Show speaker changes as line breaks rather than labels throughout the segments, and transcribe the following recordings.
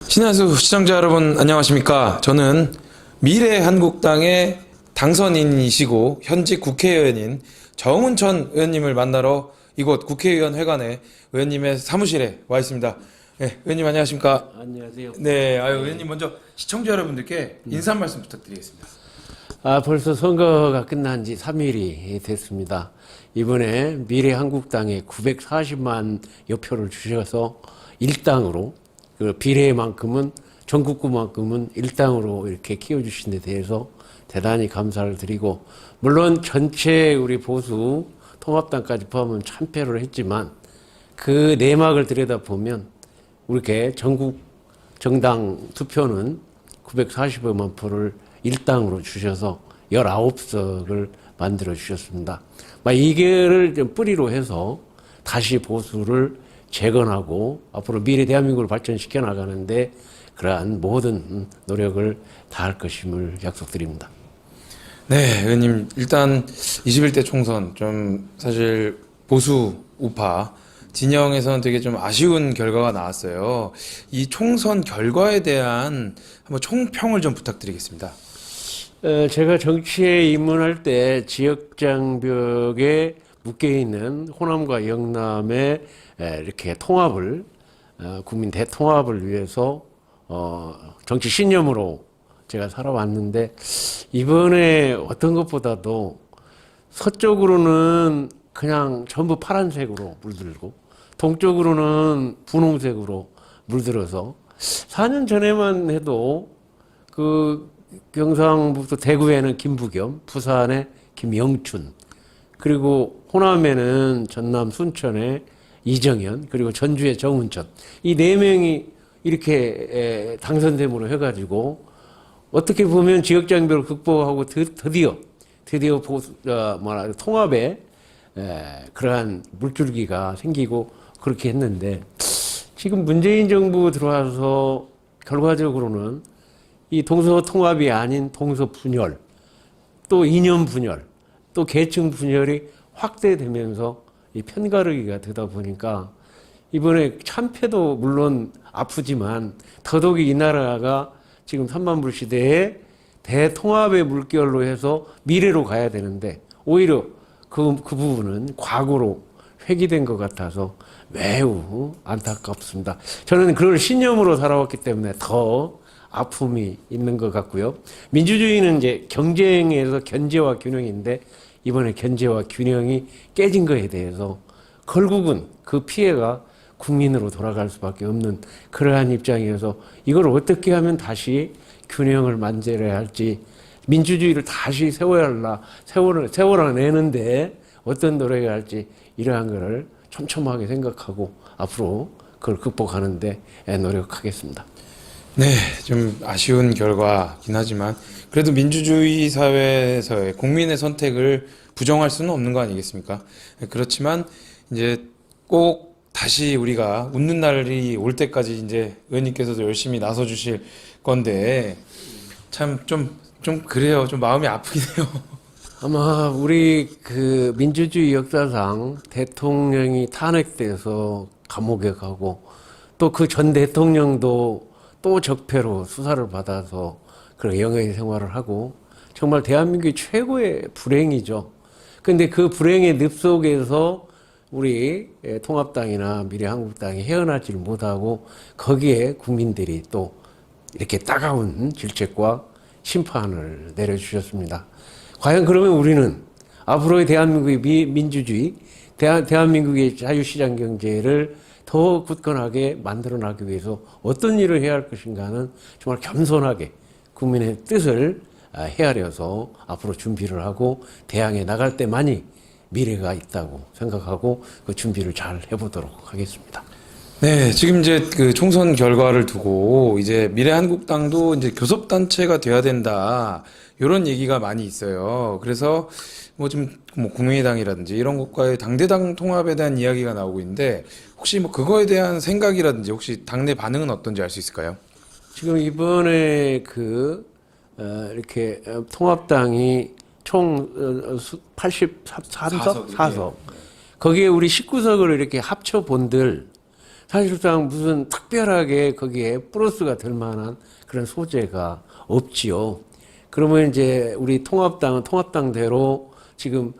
신한수 시청자 여러분 안녕하십니까. 저는 미래한국당의 당선인이시고 현직 국회의원인 정운천 의원님을 만나러 이곳 국회의원 회관에 의원님의 사무실에 와 있습니다. 네, 의원님 안녕하십니까.
안녕하세요.
네, 의원님 먼저 시청자 여러분들께 인사 말씀 부탁드리겠습니다.
벌써 선거가 끝난 지 3일이 됐습니다. 이번에 미래한국당에 940만 여표를 주셔서 일당으로 그 비례만큼은 전국구만큼은 일당으로 이렇게 키워주신 데 대해서 대단히 감사를 드리고, 물론 전체 우리 보수 통합당까지 포함하면 참패를 했지만 그 내막을 들여다보면 이렇게 전국 정당 투표는 945만 표를 일당으로 주셔서 19석을 만들어 주셨습니다. 이거를 좀 뿌리로 해서 다시 보수를 재건하고 앞으로 미래 대한민국을 발전시켜 나가는데 그러한 모든 노력을 다할 것임을 약속드립니다.
네, 의원님 일단 21대 총선 좀 사실 보수 우파 진영에서는 되게 좀 아쉬운 결과가 나왔어요. 이 총선 결과에 대한 한번 총평을 좀 부탁드리겠습니다.
제가 정치에 입문할 때 지역 장벽에 묶여 있는 호남과 영남의 이렇게 통합을 국민 대통합을 위해서 정치 신념으로 제가 살아왔는데, 이번에 어떤 것보다도 서쪽으로는 그냥 전부 파란색으로 물들고 동쪽으로는 분홍색으로 물들어서 4년 전에만 해도 그 경상북도 대구에는 김부겸, 부산에 김영춘, 그리고 호남에는 전남 순천에 이정현, 그리고 전주에 정운천, 이 네 명이 이렇게 당선됨으로 해가지고 어떻게 보면 지역장벽을 극복하고 드디어 보수, 통합에 그러한 물줄기가 생기고 그렇게 했는데, 지금 문재인 정부 들어와서 결과적으로는 이 동서 통합이 아닌 동서 분열, 또 이념 분열, 또 계층 분열이 확대되면서 이 편가르기가 되다 보니까 이번에 참패도 물론 아프지만 더더욱이 이 나라가 지금 3만 불 시대에 대통합의 물결로 해서 미래로 가야 되는데 오히려 그 부분은 과거로 회귀된 것 같아서 매우 안타깝습니다. 저는 그걸 신념으로 살아왔기 때문에 더 아픔이 있는 것 같고요. 민주주의는 이제 경쟁에서 견제와 균형인데 이번에 견제와 균형이 깨진 것에 대해서 결국은 그 피해가 국민으로 돌아갈 수밖에 없는 그러한 입장이어서 이걸 어떻게 하면 다시 균형을 만들어야 할지, 민주주의를 다시 세워내는데 어떤 노력을 할지, 이러한 것을 촘촘하게 생각하고 앞으로 그걸 극복하는데 노력하겠습니다.
네, 좀 아쉬운 결과긴 하지만 그래도 민주주의 사회에서의 국민의 선택을 부정할 수는 없는 거 아니겠습니까? 그렇지만 이제 꼭 다시 우리가 웃는 날이 올 때까지 이제 의원님께서도 열심히 나서 주실 건데 참 좀 그래요. 좀 마음이 아프네요.
아마 우리 그 민주주의 역사상 대통령이 탄핵돼서 감옥에 가고 또 그 전 대통령도 또 적폐로 수사를 받아서 그런 영예의 생활을 하고 정말 대한민국의 최고의 불행이죠. 근데 그 불행의 늪 속에서 우리 통합당이나 미래한국당이 헤어나지를 못하고 거기에 국민들이 또 이렇게 따가운 질책과 심판을 내려주셨습니다. 과연 그러면 우리는 앞으로의 대한민국의 민주주의, 대한민국의 자유시장 경제를 더 굳건하게 만들어 나가기 위해서 어떤 일을 해야 할 것인가는 정말 겸손하게 국민의 뜻을 헤아려서 앞으로 준비를 하고 대항해 나갈 때만이 미래가 있다고 생각하고 그 준비를 잘 해보도록 하겠습니다.
네, 지금 이제 그 총선 결과를 두고 이제 미래한국당도 이제 교섭단체가 돼야 된다, 이런 얘기가 많이 있어요. 그래서 뭐 지금 뭐 국민의당이라든지 이런 것과의 당대당 통합에 대한 이야기가 나오고 있는데 혹시 뭐 그거에 대한 생각이라든지 혹시 당내 반응은 어떤지 알 수 있을까요?
지금 이번에 이렇게 통합당이 총 83석? 4석. 거기에 우리 19석을 이렇게 합쳐본들 사실상 무슨 특별하게 거기에 플러스가 될 만한 그런 소재가 없지요. 그러면 이제 우리 통합당은 통합당대로 지금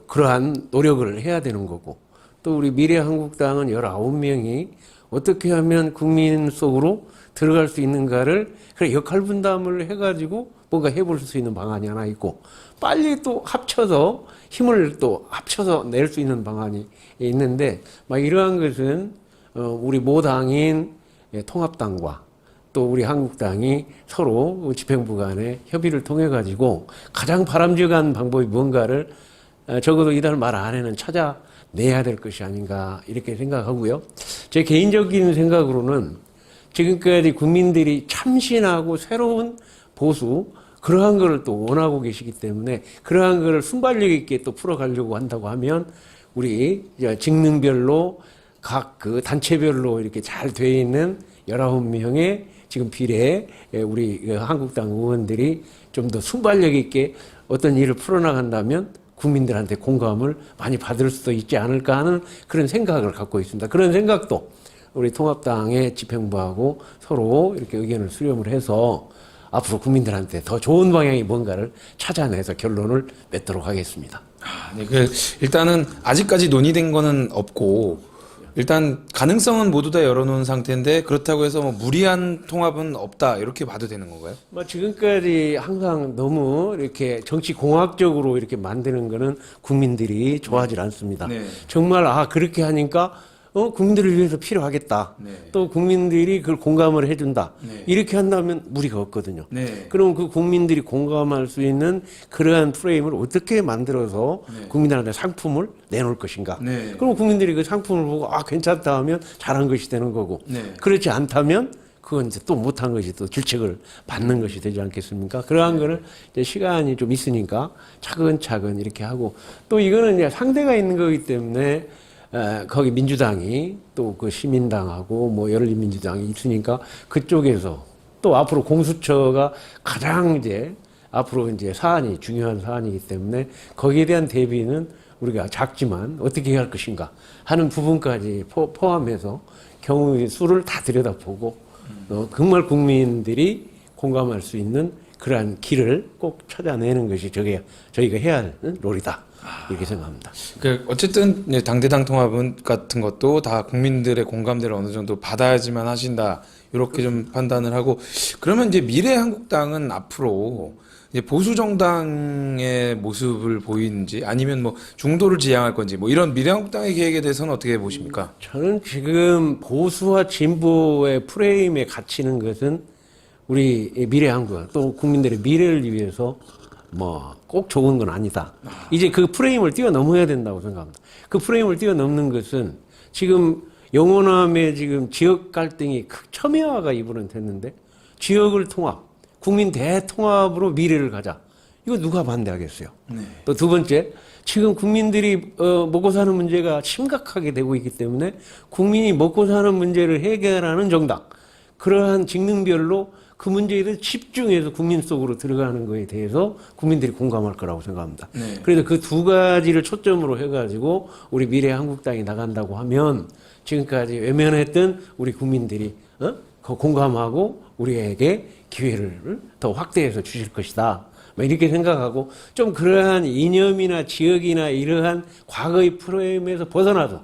그러한 노력을 해야 되는 거고, 또 우리 미래한국당은 19명이 어떻게 하면 국민 속으로 들어갈 수 있는가를 그래 역할 분담을 해가지고 뭔가 해볼 수 있는 방안이 하나 있고, 빨리 또 합쳐서 힘을 또 합쳐서 낼 수 있는 방안이 있는데, 막 이러한 것은 우리 모당인 통합당과 또 우리 한국당이 서로 집행부 간의 협의를 통해 가지고 가장 바람직한 방법이 뭔가를 적어도 이달 말 안에는 찾아내야 될 것이 아닌가 이렇게 생각하고요. 제 개인적인 생각으로는 지금까지 국민들이 참신하고 새로운 보수 그러한 것을 또 원하고 계시기 때문에 그러한 것을 순발력 있게 또 풀어가려고 한다고 하면 우리 직능별로 각 그 단체별로 이렇게 잘 돼 있는 19명의 지금 비례 우리 한국당 의원들이 좀 더 순발력 있게 어떤 일을 풀어나간다면 국민들한테 공감을 많이 받을 수도 있지 않을까 하는 그런 생각을 갖고 있습니다. 그런 생각도 우리 통합당의 집행부하고 서로 이렇게 의견을 수렴을 해서 앞으로 국민들한테 더 좋은 방향이 뭔가를 찾아내서 결론을 맺도록 하겠습니다.
네, 일단은 아직까지 논의된 거는 없고 일단 가능성은 모두 다 열어놓은 상태인데 그렇다고 해서 뭐 무리한 통합은 없다 이렇게 봐도 되는 건가요?
뭐 지금까지 항상 너무 이렇게 정치 공학적으로 이렇게 만드는 거는 국민들이 좋아하지 않습니다.
네.
정말 그렇게 하니까 국민들을 위해서 필요하겠다.
네.
또 국민들이 그걸 공감을 해준다.
네.
이렇게 한다면 무리가 없거든요.
네.
그럼 그 국민들이 공감할 수 있는 그러한 프레임을 어떻게 만들어서
네.
국민들한테 상품을 내놓을 것인가.
네.
그럼 국민들이 그 상품을 보고 괜찮다 하면 잘한 것이 되는 거고
네.
그렇지 않다면 그건 이제 또 못한 것이 또 질책을 받는 것이 되지 않겠습니까? 그러한 거는 이제 시간이 좀 있으니까 차근차근 이렇게 하고 또 이거는 이제 상대가 있는 거기 때문에 거기 민주당이 또 그 시민당하고 뭐 열린민주당이 있으니까 그쪽에서 또 앞으로 공수처가 가장 이제 앞으로 이제 사안이 중요한 사안이기 때문에 거기에 대한 대비는 우리가 작지만 어떻게 해야 할 것인가 하는 부분까지 포함해서 경우의 수를 다 들여다보고 정말 국민들이 공감할 수 있는 그러한 길을 꼭 찾아내는 것이 저희가 해야 할 롤이다. 이렇게 생각합니다.
어쨌든 이제 당대당 통합은 같은 것도 다 국민들의 공감대를 어느 정도 받아야지만 하신다 이렇게 좀 판단을 하고 그러면 이제 미래한국당은 앞으로 이제 보수 정당의 모습을 보이는지 아니면 뭐 중도를 지향할 건지 뭐 이런 미래한국당의 계획에 대해서는 어떻게 보십니까?
저는 지금 보수와 진보의 프레임에 갇히는 것은 우리 미래한국당 또 국민들의 미래를 위해서 뭐 꼭 좋은 건 아니다. 이제 그 프레임을 뛰어넘어야 된다고 생각합니다. 그 프레임을 뛰어넘는 것은 지금 영호남의 지금 지역 갈등이 첨예화가 이번은 됐는데 지역을 통합, 국민 대통합으로 미래를 가자. 이거 누가 반대하겠어요?
네.
또 두 번째, 지금 국민들이 먹고 사는 문제가 심각하게 되고 있기 때문에 국민이 먹고 사는 문제를 해결하는 정당, 그러한 직능별로 그 문제에 대해서 집중해서 국민 속으로 들어가는 거에 대해서 국민들이 공감할 거라고 생각합니다.
네.
그래서 그 두 가지를 초점으로 해가지고 우리 미래한국당이 나간다고 하면 지금까지 외면했던 우리 국민들이 공감하고 우리에게 기회를 더 확대해서 주실 것이다. 이렇게 생각하고 좀 그러한 이념이나 지역이나 이러한 과거의 프레임에서 벗어나서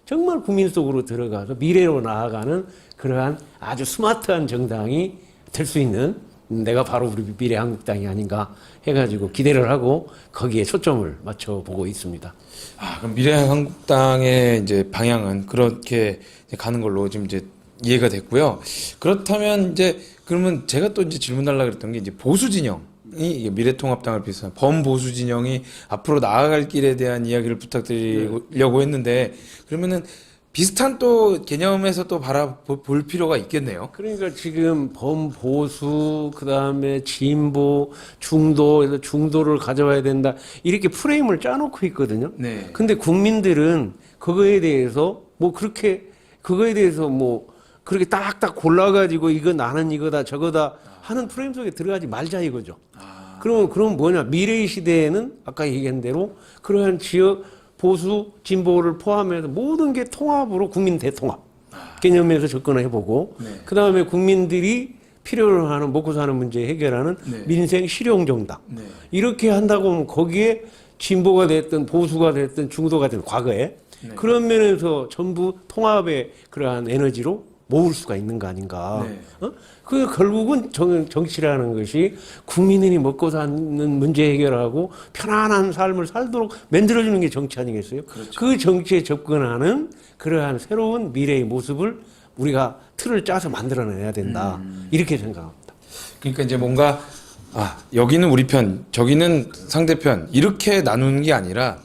정말 국민 속으로 들어가서 미래로 나아가는 그러한 아주 스마트한 정당이 될 수 있는 내가 바로 우리 미래한국당이 아닌가 해가지고 기대를 하고 거기에 초점을 맞춰보고 있습니다.
그럼 미래한국당의 이제 방향은 그렇게 이제 가는 걸로 지금 이제 이해가 됐고요. 그렇다면 이제 그러면 제가 또 이제 질문하려고 그랬던 게 이제 보수 진영이 이게 미래통합당을 비롯한 범보수 진영이 앞으로 나아갈 길에 대한 이야기를 부탁드리려고 했는데 그러면은 비슷한 또 개념에서 또 바라볼 필요가 있겠네요.
그러니까 지금 범보수, 그 다음에 진보, 중도에서 중도를 가져와야 된다. 이렇게 프레임을 짜놓고 있거든요.
네.
근데 국민들은 그거에 대해서 뭐 그렇게, 그거에 대해서 뭐 그렇게 딱딱 골라가지고 이거 나는 이거다 저거다 하는 프레임 속에 들어가지 말자 이거죠. 그럼 뭐냐. 미래의 시대에는 아까 얘기한 대로 그러한 지역, 보수, 진보를 포함해서 모든 게 통합으로 국민 대통합. 개념에서 접근해보고
네.
그 다음에 국민들이 필요로 하는 먹고 사는 문제 해결하는
네.
민생 실용정당
네.
이렇게 한다고 하면 거기에 진보가 됐든 보수가 됐든 중도가 됐든 과거에
네.
그런 면에서 전부 통합의 그러한 에너지로 모을 수가 있는 거 아닌가.
네.
그 결국은 정치라는 것이 국민들이 먹고 사는 문제 해결하고 편안한 삶을 살도록 만들어주는 게 정치 아니겠어요?
그렇죠.
그 정치에 접근하는 그러한 새로운 미래의 모습을 우리가 틀을 짜서 만들어내야 된다. 이렇게 생각합니다.
그러니까 이제 뭔가 여기는 우리 편, 저기는 상대편 이렇게 나누는 게 아니라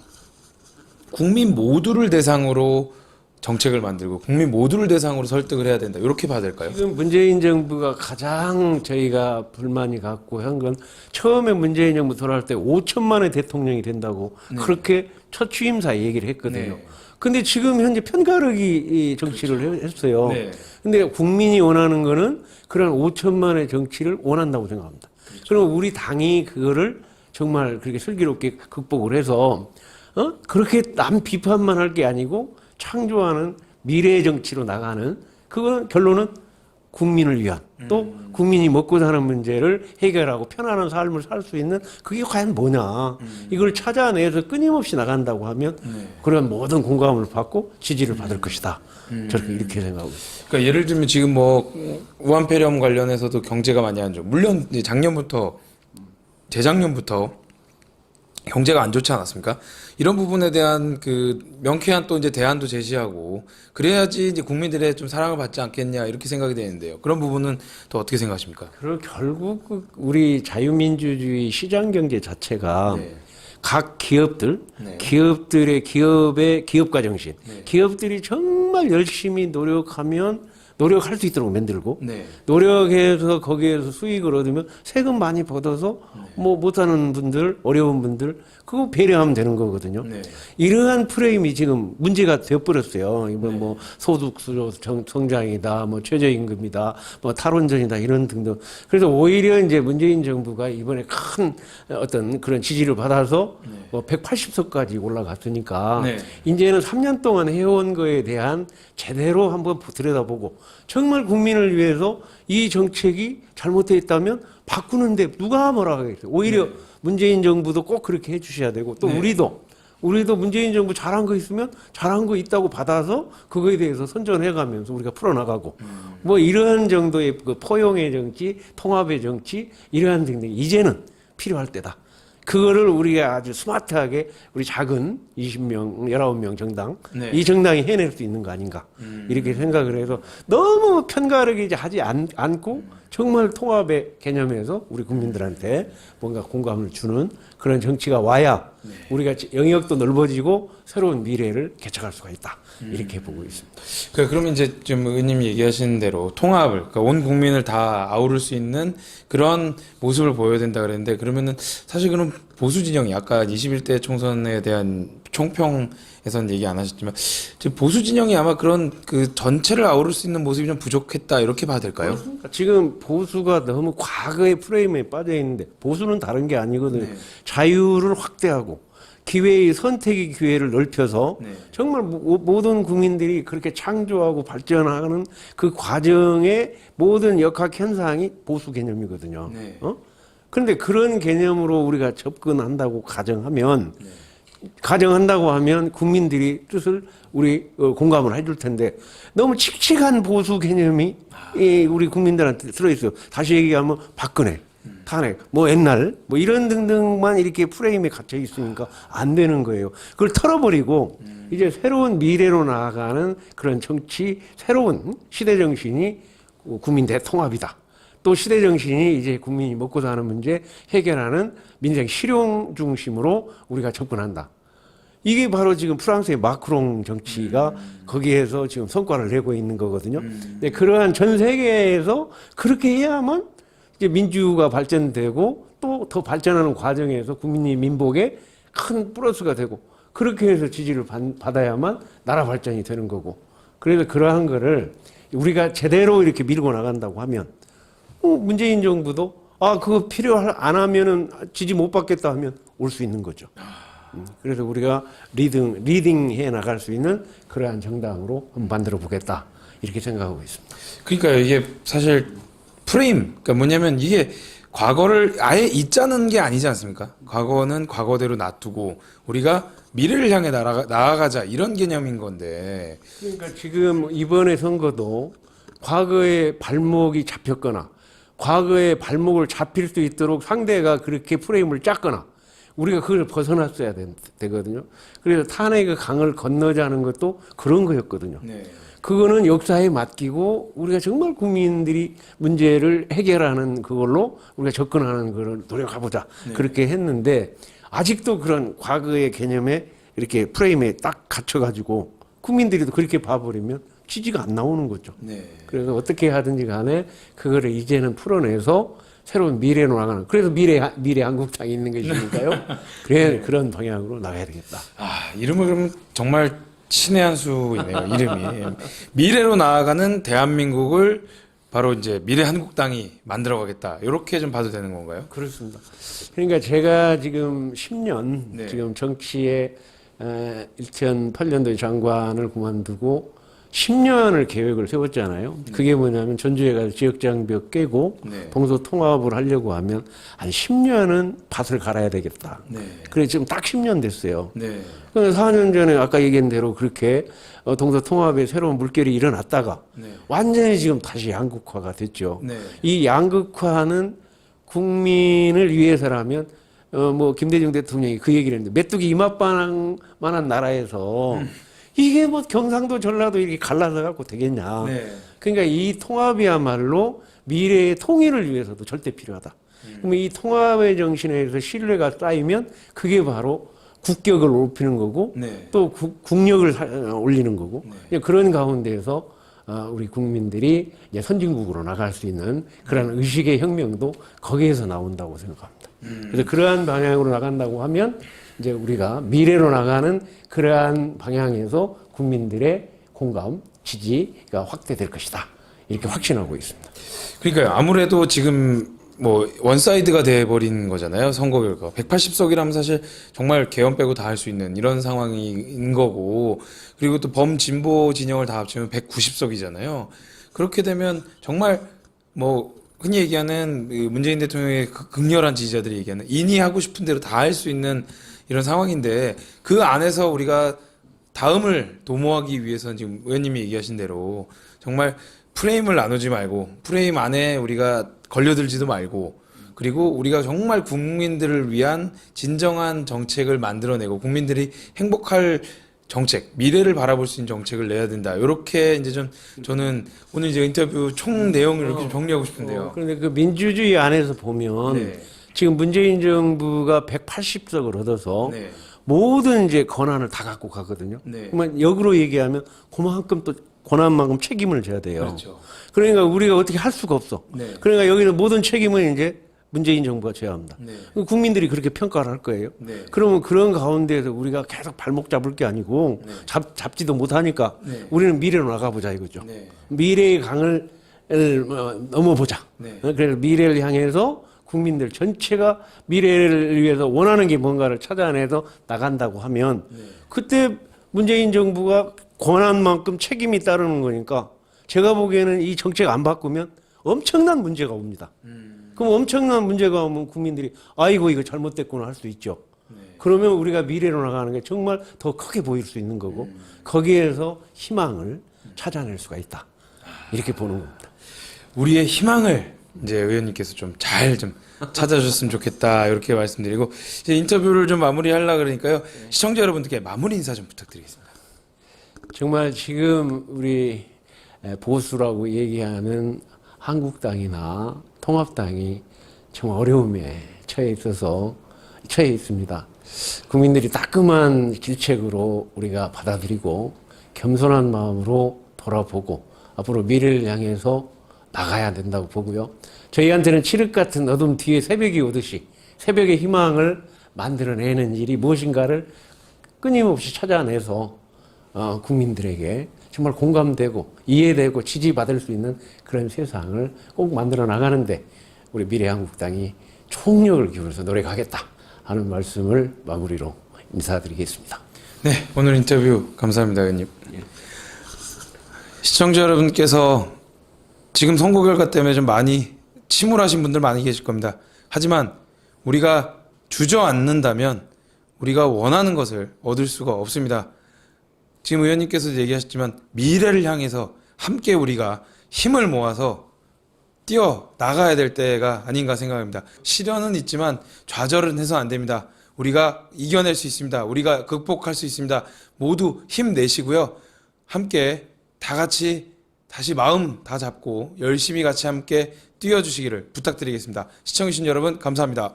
국민 모두를 대상으로 정책을 만들고 국민 모두를 대상으로 설득을 해야 된다. 이렇게 봐야 될까요?
지금 문재인 정부가 가장 저희가 불만이 갖고 한 건 처음에 문재인 정부 돌아올 때 5천만의 대통령이 된다고 그렇게 첫 취임사에 얘기를 했거든요.
네.
근데 지금 현재 편가르기 정치를 했어요.
네.
근데 국민이 원하는 거는 그런 5천만의 정치를 원한다고 생각합니다. 그럼 우리 당이 그거를 정말 그렇게 슬기롭게 극복을 해서 그렇게 남 비판만 할 게 아니고 창조하는 미래 정치로 나가는 그건 결론은 국민을 위한 또 국민이 먹고 사는 문제를 해결하고 편안한 삶을 살 수 있는 그게 과연 뭐냐 이걸 찾아내서 끊임없이 나간다고 하면 그런 모든 공감을 받고 지지를 받을 것이다. 저렇게 이렇게 생각하고 있습니다.
그러니까 예를 들면 지금 뭐 우한폐렴 관련해서도 경제가 많이 안 좋아. 물론 이제 재작년부터 경제가 안 좋지 않았습니까? 이런 부분에 대한 그 명쾌한 또 이제 대안도 제시하고 그래야지 이제 국민들의 좀 사랑을 받지 않겠냐 이렇게 생각이 되는데요. 그런 부분은 또 어떻게 생각하십니까?
그리고 결국 우리 자유민주주의 시장 경제 자체가
네.
각 기업들,
네.
기업들의 기업가 정신,
네.
기업들이 정말 열심히 노력할 수 있도록 만들고
네.
노력해서 거기에서 수익을 얻으면 세금 많이 받아서 뭐 못하는 분들, 어려운 분들 그거 배려하면 되는 거거든요.
네.
이러한 프레임이 지금 문제가 되어버렸어요. 이번 뭐 소득수요 성장이다, 뭐 최저임금이다, 뭐 탈원전이다 이런 등등. 그래서 오히려 이제 문재인 정부가 이번에 큰 어떤 그런 지지를 받아서 뭐 180석까지 올라갔으니까
네.
이제는 3년 동안 해온 거에 대한 제대로 한번 들여다보고 정말 국민을 위해서 이 정책이 잘못되어 있다면 바꾸는데 누가 뭐라 하겠어요. 오히려 문재인 정부도 꼭 그렇게 해주셔야 되고 또
네.
우리도 문재인 정부 잘한 거 있으면 잘한 거 있다고 받아서 그거에 대해서 선전해가면서 우리가 풀어나가고 뭐 이런 정도의 그 포용의 정치, 통합의 정치 이러한 등등 이제는 필요할 때다. 그거를 우리가 아주 스마트하게 우리 작은 20명, 19명 정당
네.
이 정당이 해낼 수 있는 거 아닌가 이렇게 생각을 해서 너무 편가르기 하지 않고 정말 통합의 개념에서 우리 국민들한테 뭔가 공감을 주는 그런 정치가 와야 우리가 영역도 넓어지고 새로운 미래를 개척할 수가 있다 이렇게 보고 있습니다.
그러면 이제 좀 의원님 얘기하신 대로 통합을, 그러니까 온 국민을 다 아우를 수 있는 그런 모습을 보여야 된다 그랬는데 그러면은 사실 그럼 보수 진영이 아까 21대 총선에 대한 총평에서는 얘기 안 하셨지만 지금 보수 진영이 아마 그런 그 전체를 아우를 수 있는 모습이 좀 부족했다 이렇게 봐야 될까요?
그렇습니까? 지금 보수가 너무 과거의 프레임에 빠져 있는데 보수는 다른 게 아니거든요. 자유를 확대하고 기회의 선택의 기회를 넓혀서 정말 모든 국민들이 그렇게 창조하고 발전하는 그 과정의 모든 역학 현상이 보수 개념이거든요.
네.
그런데 그런 개념으로 우리가 접근한다고 가정한다고 하면 국민들이 뜻을 우리 공감을 해줄 텐데 너무 칙칙한 보수 개념이 우리 국민들한테 들어있어요. 다시 얘기하면 박근혜, 탄핵, 뭐 옛날 뭐 이런 등등만 이렇게 프레임에 갇혀 있으니까 안 되는 거예요. 그걸 털어버리고 이제 새로운 미래로 나아가는 그런 정치, 새로운 시대 정신이 국민 대통합이다. 또 시대 정신이 이제 국민이 먹고 사는 문제 해결하는 민생 실용 중심으로 우리가 접근한다. 이게 바로 지금 프랑스의 마크롱 정치가 거기에서 지금 성과를 내고 있는 거거든요. 네, 그러한 전 세계에서 그렇게 해야만 이제 민주가 발전되고 또 더 발전하는 과정에서 국민의 민복에 큰 플러스가 되고 그렇게 해서 지지를 받아야만 나라 발전이 되는 거고. 그래서 그러한 거를 우리가 제대로 이렇게 밀고 나간다고 하면 문재인 정부도 그거 안 하면은 지지 못 받겠다 하면 올 수 있는 거죠. 그래서 우리가 리딩해 나갈 수 있는 그러한 정당으로 한번 만들어 보겠다. 이렇게 생각하고 있습니다.
그러니까 이게 사실 프레임, 그러니까 뭐냐면 이게 과거를 아예 잊자는 게 아니지 않습니까? 과거는 과거대로 놔두고 우리가 미래를 향해 나아가자 이런 개념인 건데.
그러니까 지금 이번에 선거도 과거에 발목이 잡혔거나 과거에 발목을 잡힐 수 있도록 상대가 그렇게 프레임을 짰거나 우리가 그걸 벗어났어야 되거든요. 그래서 탄핵의 강을 건너자는 것도 그런 거였거든요.
네.
그거는 역사에 맡기고 우리가 정말 국민들이 문제를 해결하는 그걸로 우리가 접근하는 걸 노력해보자.
네.
그렇게 했는데 아직도 그런 과거의 개념에 이렇게 프레임에 딱 갇혀가지고 국민들이 그렇게 봐버리면 취지가 안 나오는 거죠.
네.
그래서 어떻게 하든지 간에 그거를 이제는 풀어내서 새로운 미래로 나가는, 그래서 미래 한국당이 있는 것이니까요. 그래, 그런 방향으로 나가야 되겠다.
아, 이름을 그러면 정말 신의 한 수이네요. 이름이. 미래로 나아가는 대한민국을 바로 이제 미래 한국당이 만들어가겠다. 이렇게 좀 봐도 되는 건가요?
그렇습니다. 그러니까 제가 지금 10년
네.
지금 정치에 2008년도에 장관을 그만두고 10년을 계획을 세웠잖아요. 그게 뭐냐면 전주에 가서 지역장벽 깨고
네.
동서 통합을 하려고 하면 한 10년은 밭을 갈아야 되겠다.
네.
그래 지금 딱 10년 됐어요.
네.
그래서 4년 전에 아까 얘기한 대로 그렇게 동서 통합에 새로운 물결이 일어났다가
네.
완전히 지금 다시 양극화가 됐죠.
네.
이 양극화는 국민을 위해서라면 뭐 김대중 대통령이 그 얘기를 했는데 메뚜기 이맛만한 나라에서 이게 뭐 경상도 전라도 이렇게 갈라서 갖고 되겠냐.
네.
그러니까 이 통합이야말로 미래의 통일을 위해서도 절대 필요하다. 그러면 이 통합의 정신에서 신뢰가 쌓이면 그게 바로 국격을 높이는 거고
네.
또 국력을 올리는 거고
네.
그런 가운데에서 우리 국민들이 이제 선진국으로 나갈 수 있는 그런 의식의 혁명도 거기에서 나온다고 생각합니다. 그래서 그러한 방향으로 나간다고 하면 이제 우리가 미래로 나가는 그러한 방향에서 국민들의 공감, 지지가 확대될 것이다. 이렇게 확신하고 있습니다.
그러니까요. 아무래도 지금 뭐 원사이드가 돼버린 거잖아요. 선거 결과 180석이라면 사실 정말 개헌 빼고 다 할 수 있는 이런 상황인 거고, 그리고 또 범진보 진영을 다 합치면 190석이잖아요. 그렇게 되면 정말 뭐 흔히 얘기하는 문재인 대통령의 극렬한 지지자들이 얘기하는 인이 하고 싶은 대로 다 할 수 있는 이런 상황인데, 그 안에서 우리가 다음을 도모하기 위해서는 지금 의원님이 얘기하신 대로 정말 프레임을 나누지 말고 프레임 안에 우리가 걸려들지도 말고, 그리고 우리가 정말 국민들을 위한 진정한 정책을 만들어내고 국민들이 행복할 정책, 미래를 바라볼 수 있는 정책을 내야 된다. 이렇게 이제 저는 오늘 이제 인터뷰 총 내용을 이렇게 좀 정리하고 싶은데요.
그런데 그 민주주의 안에서 보면
네.
지금 문재인 정부가 180석을 얻어서
네.
모든 이제 권한을 다 갖고 가거든요.
네.
그러면 역으로 얘기하면 그만큼 또 권한만큼 책임을 져야 돼요.
그렇죠.
그러니까 우리가 어떻게 할 수가 없어.
네.
그러니까 여기서 모든 책임은 이제 문재인 정부가 져야 합니다.
네.
국민들이 그렇게 평가를 할 거예요.
네.
그러면 그런 가운데에서 우리가 계속 발목 잡을 게 아니고
네.
잡지도 못하니까
네.
우리는 미래로 나가보자 이거죠.
네.
미래의 강을 넘어보자.
네.
그래서 미래를 향해서 국민들 전체가 미래를 위해서 원하는 게 뭔가를 찾아내서 나간다고 하면
네.
그때 문재인 정부가 권한만큼 책임이 따르는 거니까 제가 보기에는 이 정책 안 바꾸면 엄청난 문제가 옵니다. 그럼 엄청난 문제가 오면 국민들이 아이고 이거 잘못됐구나 할 수 있죠.
네.
그러면 우리가 미래로 나가는 게 정말 더 크게 보일 수 있는 거고 거기에서 희망을 찾아낼 수가 있다. 이렇게 보는 겁니다.
우리의 희망을 이제 의원님께서 좀 잘 좀 찾아주셨으면 좋겠다 이렇게 말씀드리고, 이제 인터뷰를 좀 마무리하려고 그러니까요. 시청자 여러분들께 마무리 인사 좀 부탁드리겠습니다.
정말 지금 우리 보수라고 얘기하는 한국당이나 통합당이 정말 어려움에 처해 있습니다. 국민들이 따끔한 질책으로 우리가 받아들이고 겸손한 마음으로 돌아보고 앞으로 미래를 향해서 나가야 된다고 보고요. 저희한테는 칠흑 같은 어둠 뒤에 새벽이 오듯이 새벽의 희망을 만들어내는 일이 무엇인가를 끊임없이 찾아내서 국민들에게 정말 공감되고 이해되고 지지받을 수 있는 그런 세상을 꼭 만들어 나가는데 우리 미래한국당이 총력을 기울여서 노력하겠다 하는 말씀을 마무리로 인사드리겠습니다.
네, 오늘 인터뷰 감사합니다, 의원님. 시청자 여러분께서 지금 선거 결과 때문에 좀 많이 침울하신 분들 많이 계실 겁니다. 하지만 우리가 주저앉는다면 우리가 원하는 것을 얻을 수가 없습니다. 지금 의원님께서도 얘기하셨지만 미래를 향해서 함께 우리가 힘을 모아서 뛰어 나가야 될 때가 아닌가 생각합니다. 시련은 있지만 좌절은 해서 안 됩니다. 우리가 이겨낼 수 있습니다. 우리가 극복할 수 있습니다. 모두 힘내시고요. 함께 다 같이 다시 마음 다 잡고 열심히 같이 함께 뛰어주시기를 부탁드리겠습니다. 시청해주신 여러분 감사합니다.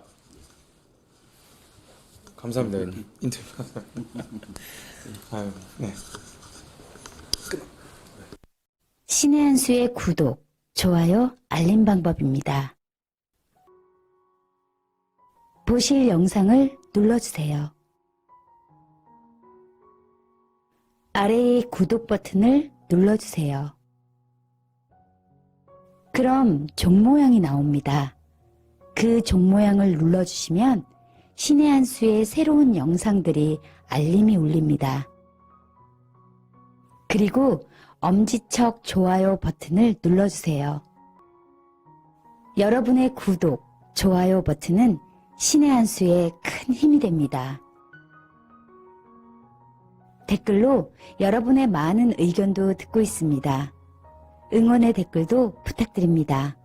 감사합니다. 의원님. 인터뷰 감사합니다. 아유, 네.
신의 한 수의 구독, 좋아요, 알림 방법입니다. 보실 영상을 눌러주세요. 아래의 구독 버튼을 눌러주세요. 그럼 종 모양이 나옵니다. 그 종 모양을 눌러주시면 신의 한 수의 새로운 영상들이 알림이 울립니다. 그리고 엄지척 좋아요 버튼을 눌러주세요. 여러분의 구독, 좋아요 버튼은 신의 한 수에 큰 힘이 됩니다. 댓글로 여러분의 많은 의견도 듣고 있습니다. 응원의 댓글도 부탁드립니다.